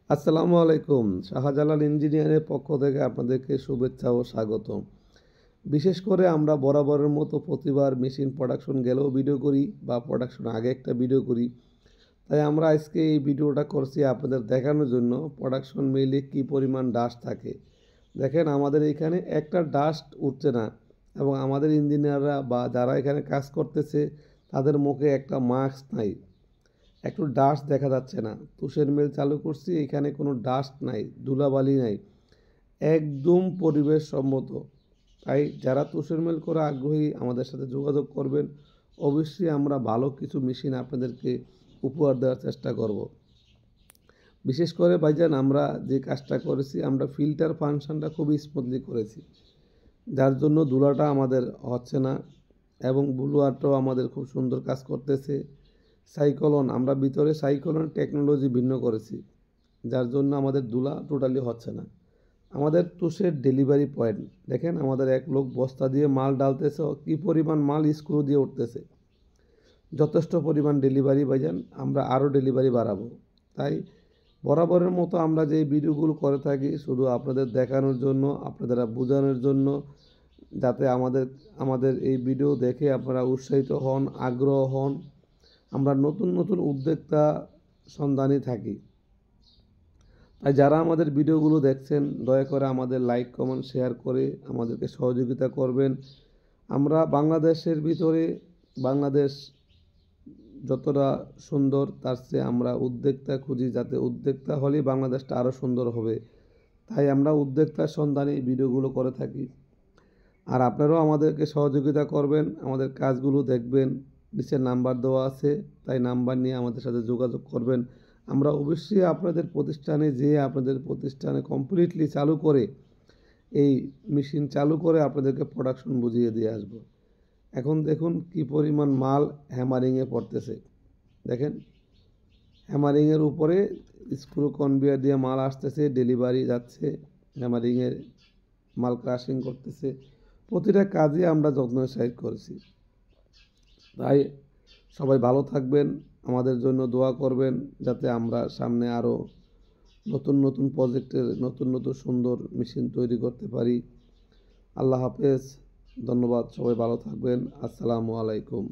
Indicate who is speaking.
Speaker 1: আসসালামু আলাইকুম। শাহজালাল ইঞ্জিনিয়ারের পক্ষ থেকে আপনাদেরকে শুভেচ্ছা ও স্বাগতম। বিশেষ করে আমরা বরাবরের মতো প্রতিবার মেশিন প্রোডাকশন গেলেও ভিডিও করি বা প্রোডাকশন আগে একটা ভিডিও করি। তাই আমরা আজকে এই ভিডিওটা করছি আপনাদের দেখানোর জন্য প্রোডাকশন মিলে কী পরিমাণ ডাস্ট থাকে। দেখেন আমাদের এখানে একটা ডাস্ট উঠছে না এবং আমাদের ইঞ্জিনিয়াররা বা যারা এখানে কাজ করতেছে তাদের মুখে একটা মাস্ক নাই, একটু ডাস্ট দেখা যাচ্ছে না। তুষের মিল চালু করছি, এখানে কোনো ডাস্ট নাই, ধুলাবালি নাই, একদম পরিবেশ সম্মত। তাই যারা তুষের মিল করে আগ্রহী আমাদের সাথে যোগাযোগ করবেন। অবশ্যই আমরা ভালো কিছু মেশিন আপনাদেরকে উপহার দেওয়ার চেষ্টা করব। বিশেষ করে ভাইজান আমরা যে কাজটা করেছি, আমরা ফিল্টার ফাংশনটা খুবই স্মুথলি করেছি, যার জন্য ধুলাটা আমাদের হচ্ছে না এবং ব্লুয়ারটাও আমাদের খুব সুন্দর কাজ করতেছে। সাইক্লোন আমরা ভিতরে সাইক্লোন টেকনোলজি ভিন্ন করেছি, যার জন্য আমাদের ধুলা টোটালি হচ্ছে না। আমাদের তুষের ডেলিভারি পয়েন্ট দেখেন, আমাদের এক লোক বস্তা দিয়ে মাল ডালতেছে, কী পরিমাণ মাল স্ক্রু দিয়ে উঠতেছে। যথেষ্ট পরিমাণ ডেলিভারি ভাইজান, আমরা আরও ডেলিভারি বাড়াবো। তাই বরাবরের মতো আমরা যে ভিডিওগুলো করে থাকি শুধু আপনাদের দেখানোর জন্য, আপনাদের বোঝানোর জন্য, যাতে আমাদের এই ভিডিও দেখে আপনারা উৎসাহিত হন, আগ্রহ হন। আমরা নতুন নতুন উদ্যোক্তা সন্ধানে থাকি। তাই যারা আমাদের ভিডিওগুলো দেখছেন দয়া করে আমাদের লাইক কমেন্ট শেয়ার করে আমাদেরকে সহযোগিতা করবেন। আমরা বাংলাদেশের ভিতরে, বাংলাদেশ যতটা সুন্দর তার চেয়ে আমরা উদ্যোক্তা খুঁজি, যাতে উদ্যোক্তা হলেই বাংলাদেশটা আরও সুন্দর হবে। তাই আমরা উদ্যোক্তার সন্ধানে এই ভিডিওগুলো করে থাকি। আর আপনারাও আমাদেরকে সহযোগিতা করবেন, আমাদের কাজগুলো দেখবেন। নিচে নাম্বার দেওয়া আছে, তাই নাম্বার নিয়ে আমাদের সাথে যোগাযোগ করবেন। আমরা অবশ্যই আপনাদের প্রতিষ্ঠানে যেয়ে আপনাদের প্রতিষ্ঠানে কমপ্লিটলি চালু করে এই মেশিন চালু করে আপনাদেরকে প্রোডাকশন বুঝিয়ে দিয়ে আসব। এখন দেখুন কি পরিমাণ মাল হ্যামারিংয়ে পড়তেছে। দেখেন হ্যামারিংয়ের উপরে স্ক্রু কনভেয়ার দিয়ে মাল আসতেছে, ডেলিভারি যাচ্ছে, হ্যামারিংয়ের মাল ক্রাশিং করতেছে। প্রতিটা কাজে আমরা যত্নের সহিত করেছি। তাই সবাই ভালো থাকবেন, আমাদের জন্য দোয়া করবেন, যাতে আমরা সামনে আরও নতুন নতুন প্রজেক্টের নতুন নতুন সুন্দর মেশিন তৈরি করতে পারি। আল্লাহ হাফেজ, ধন্যবাদ, সবাই ভালো থাকবেন। আসসালামু আলাইকুম।